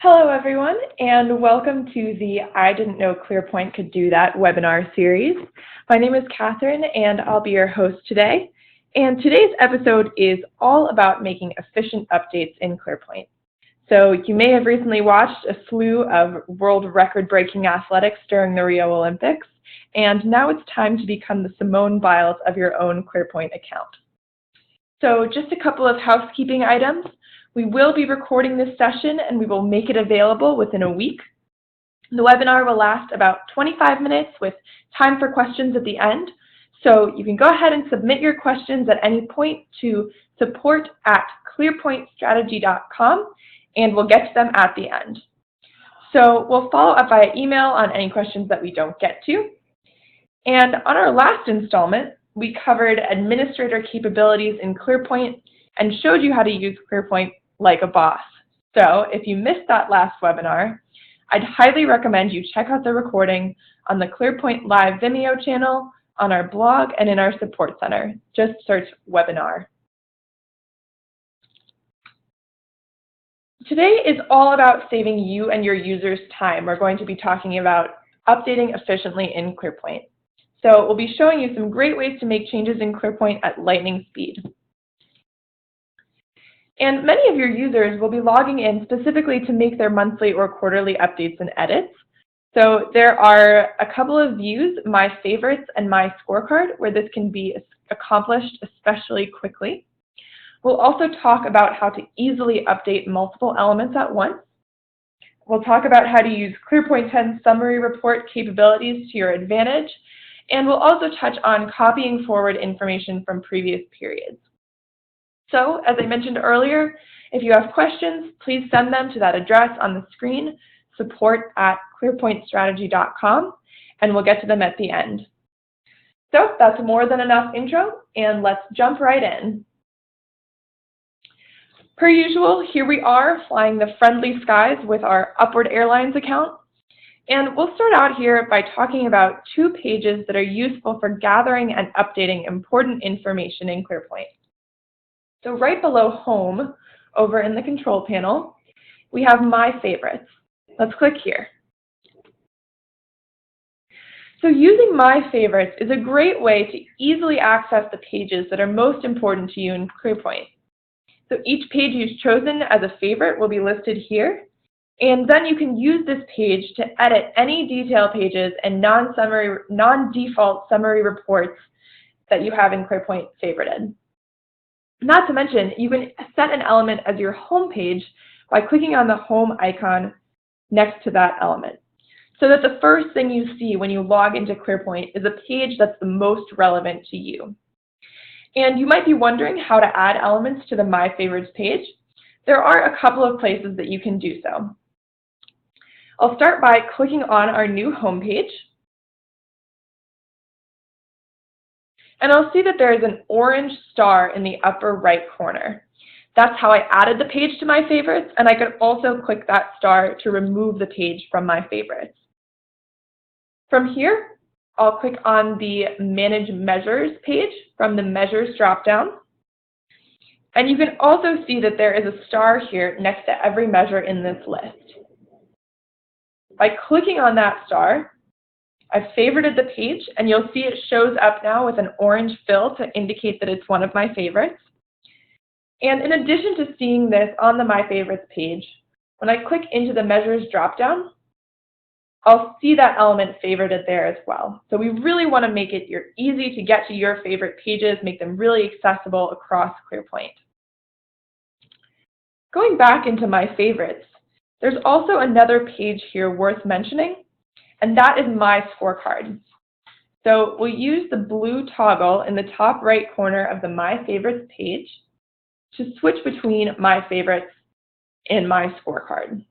Hello, everyone, and welcome to the I Didn't Know ClearPoint Could Do That webinar series. My name is Catherine, and I'll be your host today. And today's episode is all about making efficient updates in ClearPoint. So you may have recently watched a slew of world record-breaking athletics during the Rio Olympics, and now it's time to become the Simone Biles of your own ClearPoint account. So just a couple of housekeeping items. We will be recording this session and we will make it available within a week. The webinar will last about 25 minutes with time for questions at the end. So you can go ahead and submit your questions at any point to support@clearpointstrategy.com and we'll get to them at the end. So we'll follow up via email on any questions that we don't get to. And on our last installment, we covered administrator capabilities in ClearPoint and showed you how to use ClearPoint like a boss. So if you missed that last webinar, I'd highly recommend you check out the recording on the ClearPoint Live Vimeo channel, on our blog, and in our support center. Just search webinar. Today is all about saving you and your users time. We're going to be talking about updating efficiently in ClearPoint. So we'll be showing you some great ways to make changes in ClearPoint at lightning speed. And many of your users will be logging in specifically to make their monthly or quarterly updates and edits. So there are a couple of views, My Favorites and My Scorecard, where this can be accomplished especially quickly. We'll also talk about how to easily update multiple elements at once. We'll talk about how to use ClearPoint 10 summary report capabilities to your advantage. And we'll also touch on copying forward information from previous periods. So, as I mentioned earlier, if you have questions, please send them to that address on the screen, support@clearpointstrategy.com, and we'll get to them at the end. So that's more than enough intro, and let's jump right in. Per usual, here we are flying the friendly skies with our Upward Airlines account. And we'll start out here by talking about two pages that are useful for gathering and updating important information in ClearPoint. So right below Home, over in the Control Panel, we have My Favorites. Let's click here. So using My Favorites is a great way to easily access the pages that are most important to you in ClearPoint. So each page you've chosen as a favorite will be listed here. And then you can use this page to edit any detail pages and non-default summary reports that you have in ClearPoint favorited. Not to mention, you can set an element as your home page by clicking on the home icon next to that element, so that the first thing you see when you log into ClearPoint is a page that's the most relevant to you. And you might be wondering how to add elements to the My Favorites page. There are a couple of places that you can do so. I'll start by clicking on our new home page. And I'll see that there is an orange star in the upper right corner. That's how I added the page to My Favorites, and I could also click that star to remove the page from My Favorites. From here, I'll click on the Manage Measures page from the Measures dropdown. And you can also see that there is a star here next to every measure in this list. By clicking on that star, I've favorited the page, and you'll see it shows up now with an orange fill to indicate that it's one of my favorites. And in addition to seeing this on the My Favorites page, when I click into the Measures dropdown, I'll see that element favorited there as well. So we really want to make it easy to get to your favorite pages, make them really accessible across ClearPoint. Going back into My Favorites, there's also another page here worth mentioning, and that is My Scorecard. So we'll use the blue toggle in the top right corner of the My Favorites page to switch between My Favorites and My Scorecard.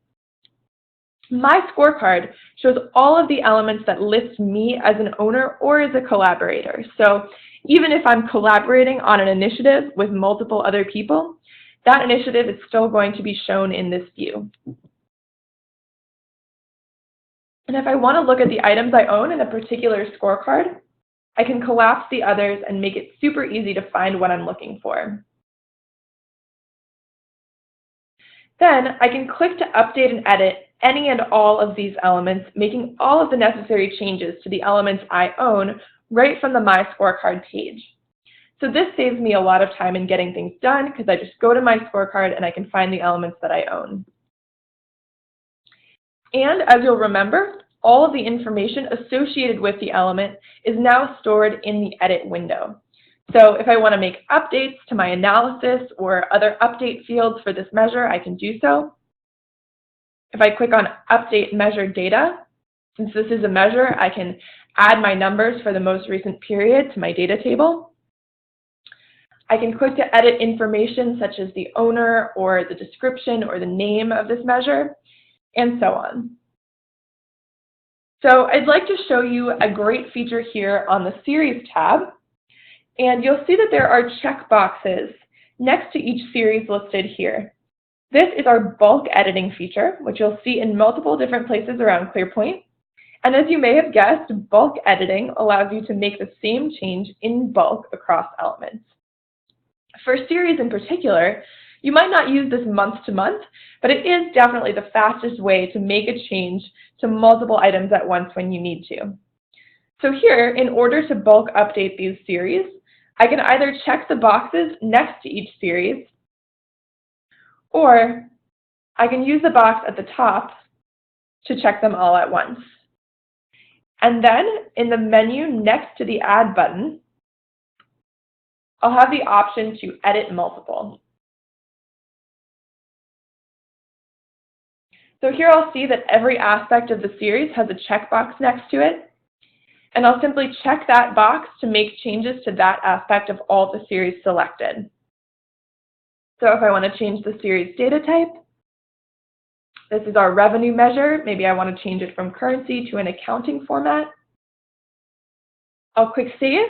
My Scorecard shows all of the elements that list me as an owner or as a collaborator. So even if I'm collaborating on an initiative with multiple other people, that initiative is still going to be shown in this view. And if I want to look at the items I own in a particular scorecard, I can collapse the others and make it super easy to find what I'm looking for. Then I can click to update and edit any and all of these elements, making all of the necessary changes to the elements I own right from the My Scorecard page. So this saves me a lot of time in getting things done because I just go to my scorecard and I can find the elements that I own. And as you'll remember, all of the information associated with the element is now stored in the edit window. So if I want to make updates to my analysis or other update fields for this measure, I can do so. If I click on Update Measure Data, since this is a measure, I can add my numbers for the most recent period to my data table. I can click to edit information such as the owner or the description or the name of this measure, and so on. So I'd like to show you a great feature here on the Series tab, and you'll see that there are checkboxes next to each series listed here. This is our bulk editing feature, which you'll see in multiple different places around ClearPoint. And as you may have guessed, bulk editing allows you to make the same change in bulk across elements. For series in particular, you might not use this month to month, but it is definitely the fastest way to make a change to multiple items at once when you need to. So here, in order to bulk update these series, I can either check the boxes next to each series, or I can use the box at the top to check them all at once. And then in the menu next to the Add button, I'll have the option to edit multiple. So here I'll see that every aspect of the series has a checkbox next to it, and I'll simply check that box to make changes to that aspect of all the series selected. So if I want to change the series data type, this is our revenue measure. Maybe I want to change it from currency to an accounting format. I'll click Save,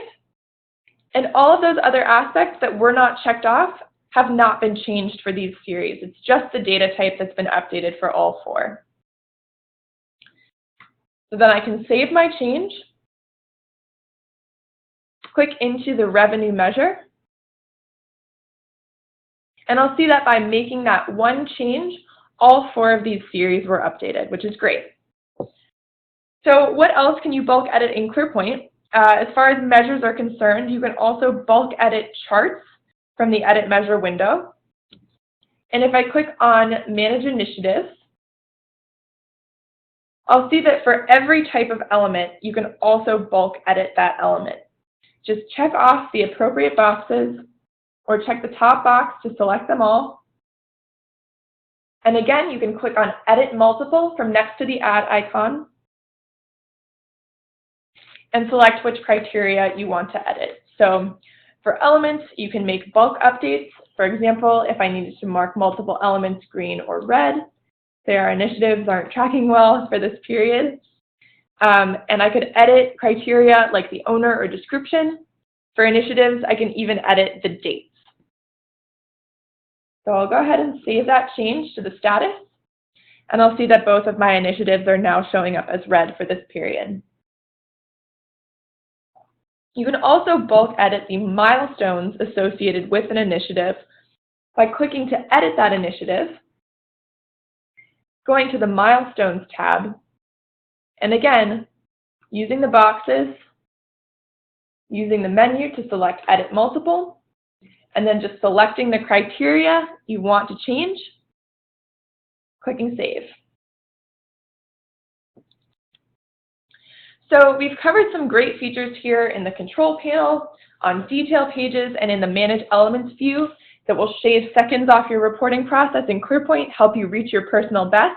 and all of those other aspects that were not checked off have not been changed for these series. It's just the data type that's been updated for all four. So then I can save my change, click into the revenue measure, and I'll see that by making that one change, all four of these series were updated, which is great. So what else can you bulk edit in ClearPoint? As far as measures are concerned, you can also bulk edit charts from the Edit Measure window. And if I click on Manage Initiatives, I'll see that for every type of element, you can also bulk edit that element. Just check off the appropriate boxes, or check the top box to select them all. And again, you can click on Edit Multiple from next to the Add icon and select which criteria you want to edit. So for elements, you can make bulk updates. For example, if I needed to mark multiple elements green or red, say our initiatives aren't tracking well for this period. And I could edit criteria like the owner or description. For initiatives, I can even edit the dates. So I'll go ahead and save that change to the status, and I'll see that both of my initiatives are now showing up as red for this period. You can also bulk edit the milestones associated with an initiative by clicking to edit that initiative, going to the Milestones tab, and again, using the boxes, using the menu to select Edit Multiple, and then just selecting the criteria you want to change, clicking Save. So we've covered some great features here in the control panel, on detail pages, and in the Manage Elements view that will shave seconds off your reporting process in ClearPoint, help you reach your personal best.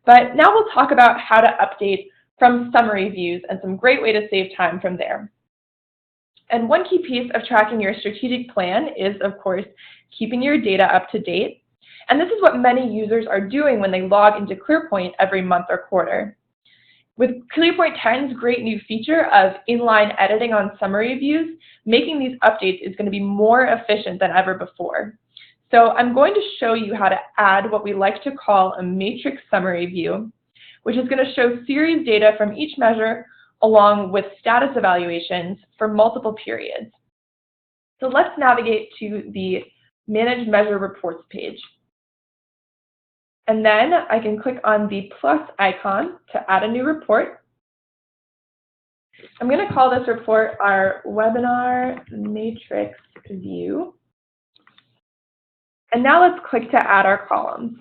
But now we'll talk about how to update from summary views and some great way to save time from there. And one key piece of tracking your strategic plan is, of course, keeping your data up to date. And this is what many users are doing when they log into ClearPoint every month or quarter. With ClearPoint 10's great new feature of inline editing on summary views, making these updates is going to be more efficient than ever before. So I'm going to show you how to add what we like to call a matrix summary view, which is going to show series data from each measure along with status evaluations for multiple periods. So let's navigate to the Manage Measure Reports page. And then I can click on the plus icon to add a new report. I'm going to call this report our webinar matrix view. And now let's click to add our columns.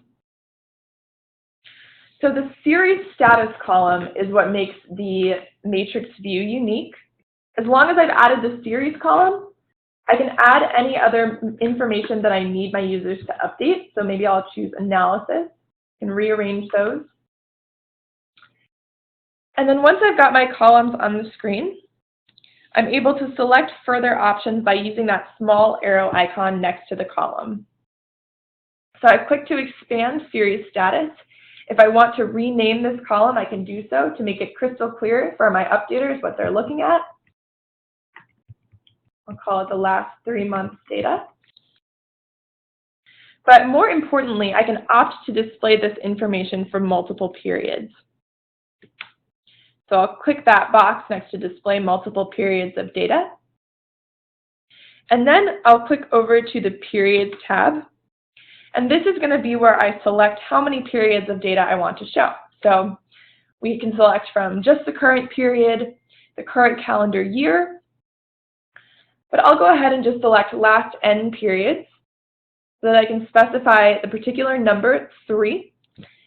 So the series status column is what makes the matrix view unique. As long as I've added the series column, I can add any other information that I need my users to update. So maybe I'll choose analysis and rearrange those. And then once I've got my columns on the screen, I'm able to select further options by using that small arrow icon next to the column. So I click to expand series status. If I want to rename this column, I can do so to make it crystal clear for my updaters what they're looking at. I'll call it the last 3 months data. But more importantly, I can opt to display this information for multiple periods. So I'll click that box next to display multiple periods of data. And then I'll click over to the Periods tab. And this is going to be where I select how many periods of data I want to show. So we can select from just the current period, the current calendar year, but I'll go ahead and just select last n periods so that I can specify the particular number, 3.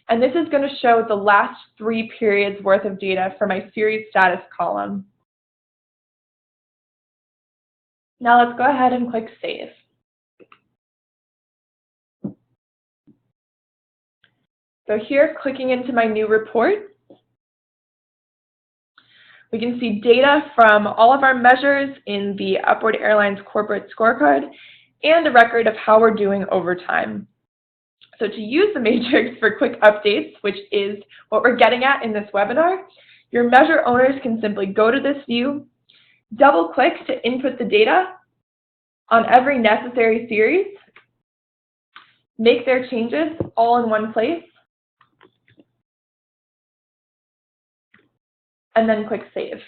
And this is going to show the last 3 periods worth of data for my series status column. Now let's go ahead and click Save. So here, clicking into my new report, we can see data from all of our measures in the Upward Airlines corporate scorecard and a record of how we're doing over time. So to use the matrix for quick updates, which is what we're getting at in this webinar, your measure owners can simply go to this view, double-click to input the data on every necessary series, make their changes all in one place, and then click Save.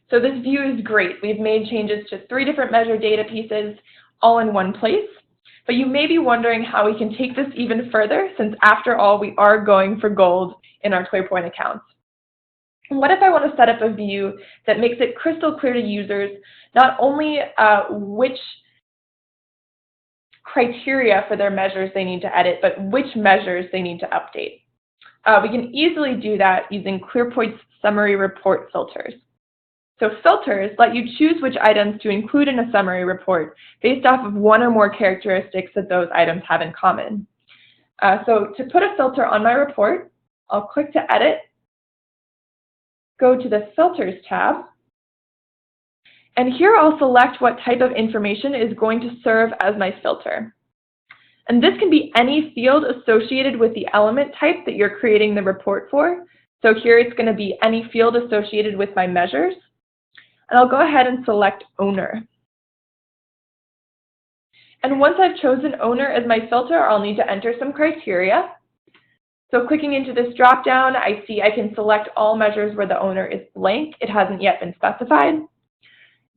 So this view is great. We've made changes to 3 different measure data pieces all in one place. But you may be wondering how we can take this even further, since after all, we are going for gold in our ClearPoint accounts. And what if I want to set up a view that makes it crystal clear to users not only which criteria for their measures they need to edit, but which measures they need to update? We can easily do that using ClearPoint's summary report filters. So filters let you choose which items to include in a summary report based off of 1 or more characteristics that those items have in common. So to put a filter on my report, I'll click to edit, go to the Filters tab, and here I'll select what type of information is going to serve as my filter. And this can be any field associated with the element type that you're creating the report for. So here it's going to be any field associated with my measures. And I'll go ahead and select Owner. And once I've chosen Owner as my filter, I'll need to enter some criteria. So clicking into this dropdown, I see I can select all measures where the owner is blank. It hasn't yet been specified.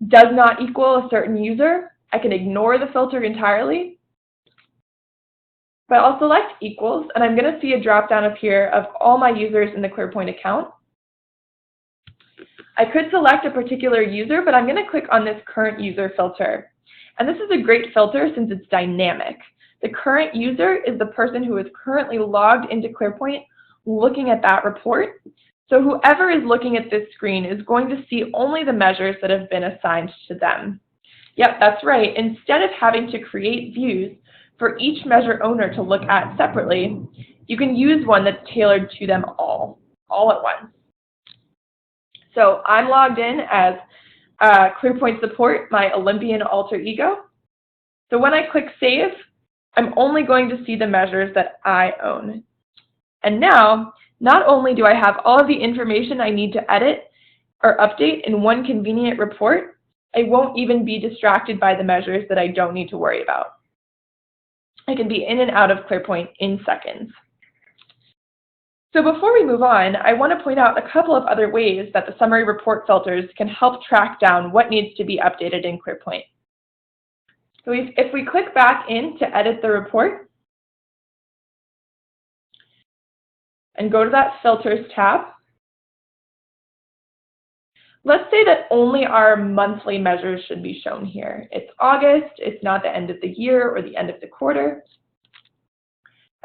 Does not equal a certain user. I can ignore the filter entirely. But I'll select equals, and I'm going to see a dropdown appear of all my users in the ClearPoint account. I could select a particular user, but I'm going to click on this current user filter. And this is a great filter since it's dynamic. The current user is the person who is currently logged into ClearPoint looking at that report. So whoever is looking at this screen is going to see only the measures that have been assigned to them. Yep, that's right. Instead of having to create views for each measure owner to look at separately, you can use one that's tailored to them all at once. So I'm logged in as ClearPoint support, my Olympian alter ego. So when I click Save, I'm only going to see the measures that I own. And now, not only do I have all of the information I need to edit or update in one convenient report, I won't even be distracted by the measures that I don't need to worry about. I can be in and out of ClearPoint in seconds. So before we move on, I want to point out a couple of other ways that the summary report filters can help track down what needs to be updated in ClearPoint. So if we click back in to edit the report, and go to that Filters tab. Let's say that only our monthly measures should be shown here. It's August, it's not the end of the year or the end of the quarter.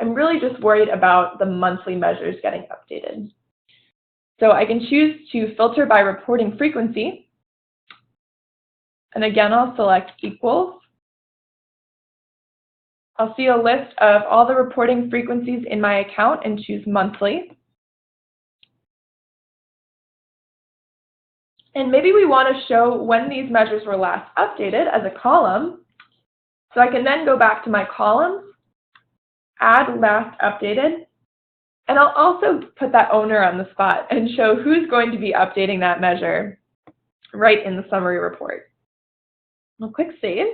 I'm really just worried about the monthly measures getting updated. So I can choose to filter by reporting frequency. And again, I'll select equals. I'll see a list of all the reporting frequencies in my account and choose monthly. And maybe we want to show when these measures were last updated as a column. So I can then go back to my columns, add last updated, and I'll also put that owner on the spot and show who's going to be updating that measure right in the summary report. I'll click Save.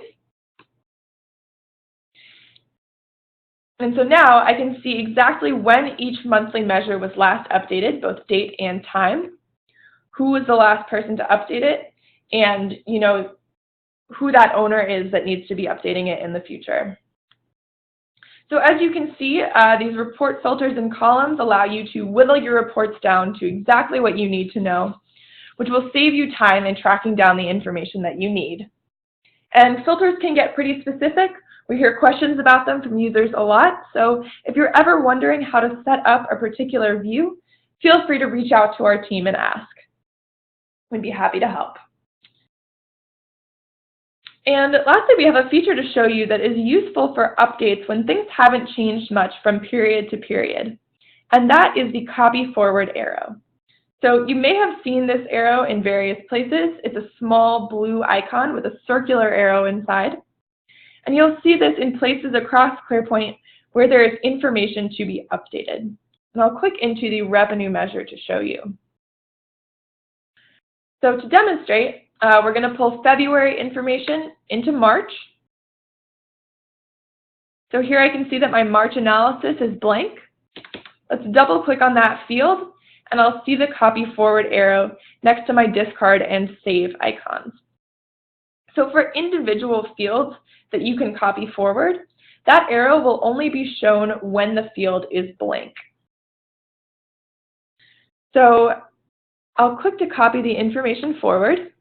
And so now I can see exactly when each monthly measure was last updated, both date and time, who was the last person to update it, and who that owner is that needs to be updating it in the future. So as you can see, these report filters and columns allow you to whittle your reports down to exactly what you need to know, which will save you time in tracking down the information that you need. And filters can get pretty specific. We hear questions about them from users a lot, so if you're ever wondering how to set up a particular view, feel free to reach out to our team and ask. We'd be happy to help. And lastly, we have a feature to show you that is useful for updates when things haven't changed much from period to period, and that is the copy forward arrow. So you may have seen this arrow in various places. It's a small blue icon with a circular arrow inside, and you'll see this in places across ClearPoint where there is information to be updated. And I'll click into the revenue measure to show you. So to demonstrate, we're going to pull February information into March. So here I can see that my March analysis is blank. Let's double click on that field, and I'll see the copy forward arrow next to my discard and save icons. So for individual fields that you can copy forward, that arrow will only be shown when the field is blank. So I'll click to copy the information forward.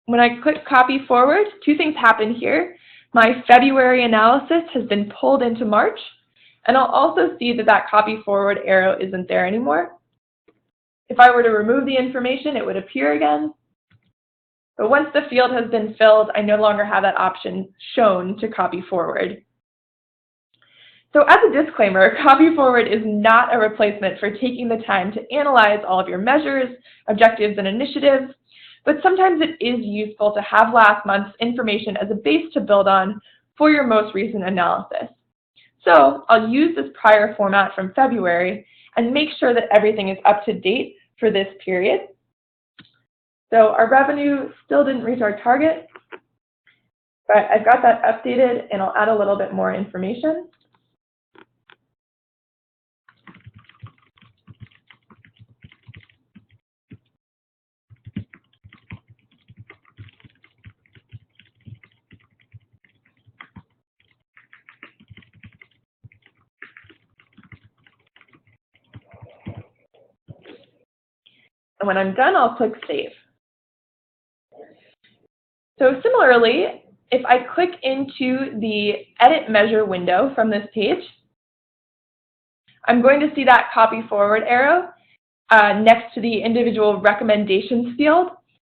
When I click copy forward, two things happen here. My February analysis has been pulled into March, and I'll also see that that copy forward arrow isn't there anymore. If I were to remove the information, it would appear again. But once the field has been filled, I no longer have that option shown to copy forward. So as a disclaimer, copy forward is not a replacement for taking the time to analyze all of your measures, objectives, and initiatives, but sometimes it is useful to have last month's information as a base to build on for your most recent analysis. So I'll use this prior format from February and make sure that everything is up to date for this period. So our revenue still didn't reach our target, but I've got that updated, and I'll add a little bit more information. And when I'm done, I'll click Save. So similarly, if I click into the Edit Measure window from this page, I'm going to see that copy forward arrow next to the individual recommendations field,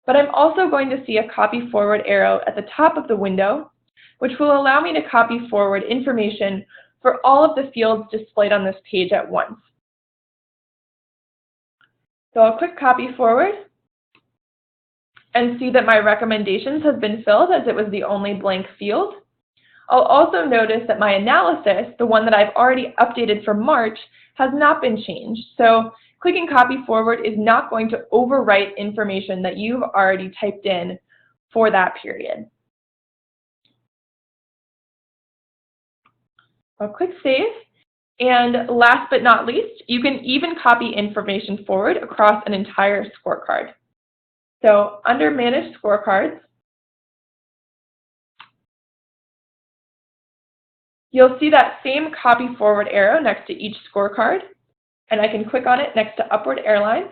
but I'm also going to see a copy forward arrow at the top of the window, which will allow me to copy forward information for all of the fields displayed on this page at once. So I'll click copy forward and see that my recommendations have been filled as it was the only blank field. I'll also notice that my analysis, the one that I've already updated for March, has not been changed. So clicking copy forward is not going to overwrite information that you've already typed in for that period. I'll click Save. And last but not least, you can even copy information forward across an entire scorecard. So under Manage Scorecards, you'll see that same copy forward arrow next to each scorecard. and I can click on it next to Upward Airlines.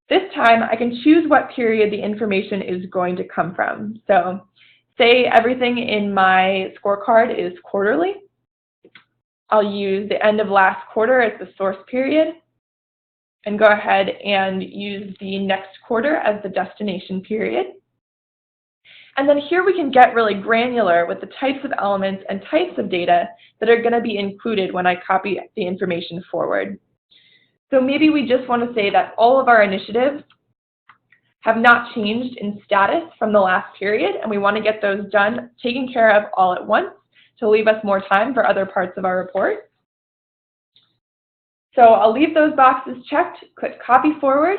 This time, I can choose what period the information is going to come from. So say everything in my scorecard is quarterly. I'll use the end of last quarter as the source period and go ahead and use the next quarter as the destination period. And then here we can get really granular with the types of elements and types of data that are going to be included when I copy the information forward. So maybe we just want to say that all of our initiatives have not changed in status from the last period, and we want to get those done, taken care of all at once to leave us more time for other parts of our report. So I'll leave those boxes checked, click Copy Forward,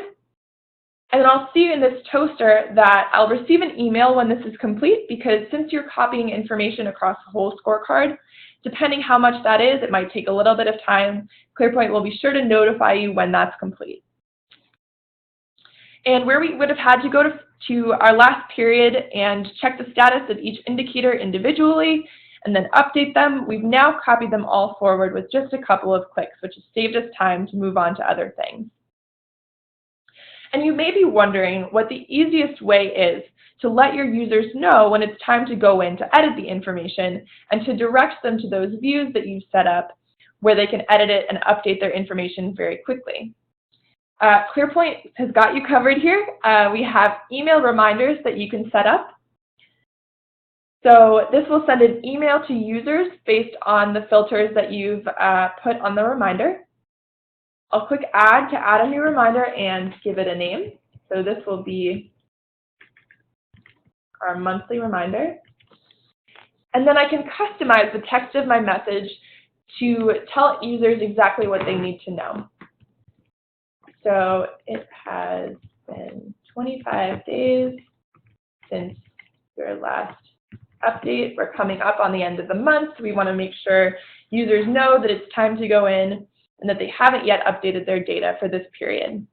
and then I'll see in this toaster that I'll receive an email when this is complete, because since you're copying information across the whole scorecard, depending how much that is, it might take a little bit of time. ClearPoint will be sure to notify you when that's complete. And where we would have had to go to our last period and check the status of each indicator individually and then update them, we've now copied them all forward with just a couple of clicks, which has saved us time to move on to other things. And you may be wondering what the easiest way is to let your users know when it's time to go in to edit the information and to direct them to those views that you've set up where they can edit it and update their information very quickly. ClearPoint has got you covered here. We have email reminders that you can set up. So this will send an email to users based on the filters that you've put on the reminder. I'll click Add to add a new reminder and give it a name. So this will be our monthly reminder. And then I can customize the text of my message to tell users exactly what they need to know. So it has been 25 days since your last update. We're coming up on the end of the month, so we want to make sure users know that it's time to go in and that they haven't yet updated their data for this period.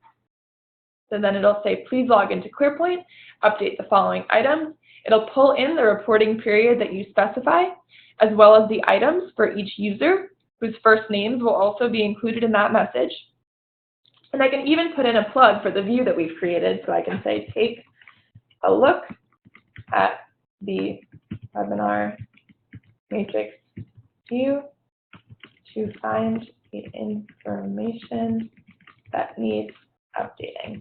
So then it'll say, please log into ClearPoint, update the following items. It'll pull in the reporting period that you specify, as well as the items for each user, whose first names will also be included in that message. And I can even put in a plug for the view that we've created, so I can say, take a look at the webinar matrix view to find the information that needs updating.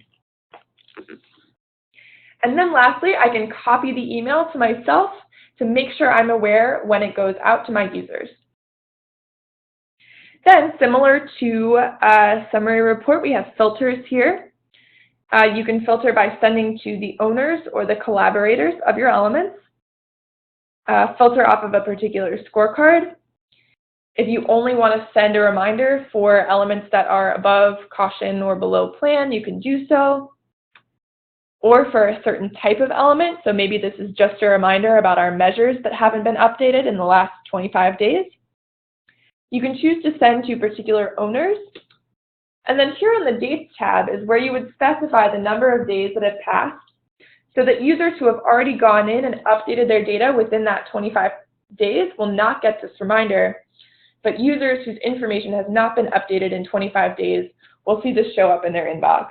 And then lastly, I can copy the email to myself to make sure I'm aware when it goes out to my users. Then, similar to a summary report, we have filters here. You can filter by sending to the owners or the collaborators of your elements. Filter off of a particular scorecard. If you only want to send a reminder for elements that are above caution or below plan, you can do so. Or for a certain type of element, so maybe this is just a reminder about our measures that haven't been updated in the last 25 days. You can choose to send to particular owners. And then here in the Dates tab is where you would specify the number of days that have passed so that users who have already gone in and updated their data within that 25 days will not get this reminder, but users whose information has not been updated in 25 days will see this show up in their inbox.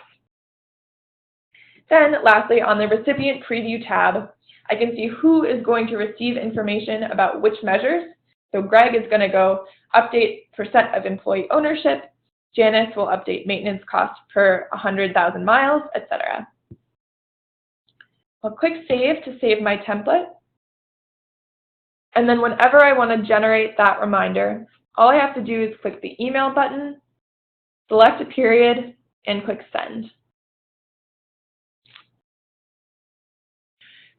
Then, lastly, on the Recipient Preview tab, I can see who is going to receive information about which measures. So Greg is going to go update % of employee ownership. Janice will update maintenance cost per 100,000 miles, etc. I'll click Save to save my template. And then whenever I want to generate that reminder, all I have to do is click the email button, select a period, and click Send.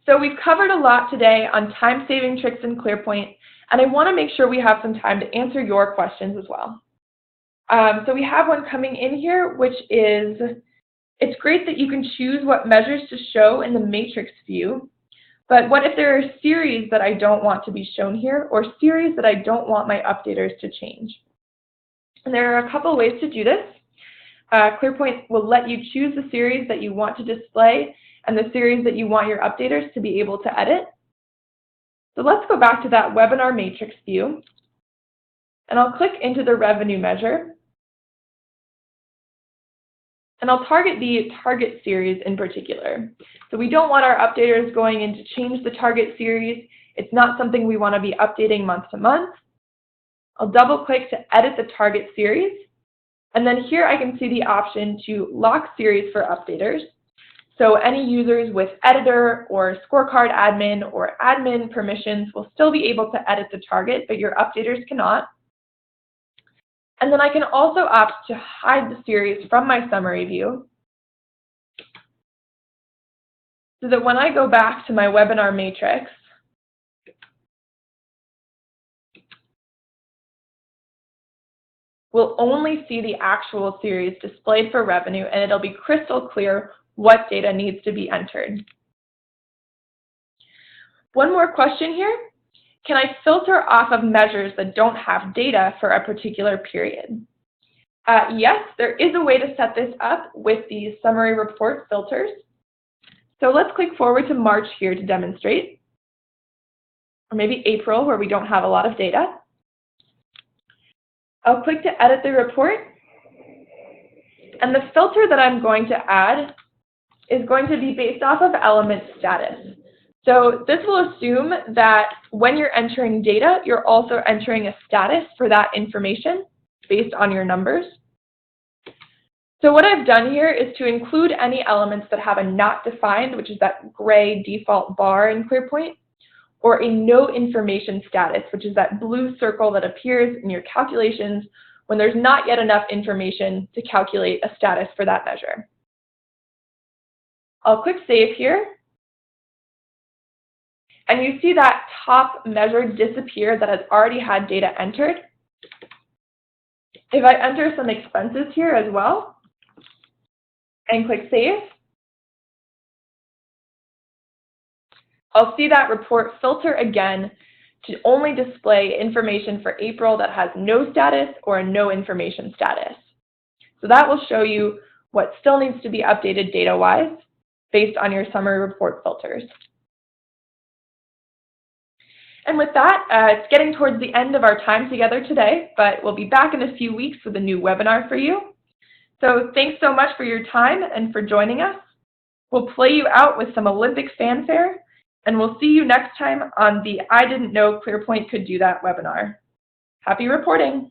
So we've covered a lot today on time-saving tricks in ClearPoint, and I want to make sure we have some time to answer your questions as well. So we have one coming in here, which is, it's great that you can choose what measures to show in the matrix view, but what if there are series that I don't want to be shown here, or series that I don't want my updaters to change? And there are a couple ways to do this. ClearPoint will let you choose the series that you want to display and the series that you want your updaters to be able to edit. So let's go back to that webinar matrix view, and I'll click into the revenue measure. And I'll target the target series in particular. So we don't want our updaters going in to change the target series. It's not something we want to be updating month to month. I'll double click to edit the target series. And then here I can see the option to lock series for updaters. So any users with editor or scorecard admin or admin permissions will still be able to edit the target, but your updaters cannot. And then I can also opt to hide the series from my summary view so that when I go back to my webinar matrix, we'll only see the actual series displayed for revenue, and it'll be crystal clear what data needs to be entered. One more question here. Can I filter off of measures that don't have data for a particular period? Yes, there is a way to set this up with the summary report filters. So let's click forward to March here to demonstrate, or maybe April where we don't have a lot of data. I'll click to edit the report, and the filter that I'm going to add is going to be based off of element status. So this will assume that when you're entering data, you're also entering a status for that information based on your numbers. So what I've done here is to include any elements that have a not defined, which is that gray default bar in ClearPoint, or a no information status, which is that blue circle that appears in your calculations when there's not yet enough information to calculate a status for that measure. I'll click Save here, and you see that top measure disappear that has already had data entered. If I enter some expenses here as well, and click Save, I'll see that report filter again to only display information for April that has no status or a no information status. So that will show you what still needs to be updated data-wise based on your summary report filters. And with that, it's getting towards the end of our time together today, but we'll be back in a few weeks with a new webinar for you. So thanks so much for your time and for joining us. We'll play you out with some Olympic fanfare, and we'll see you next time on the I Didn't Know ClearPoint Could Do That webinar. Happy reporting.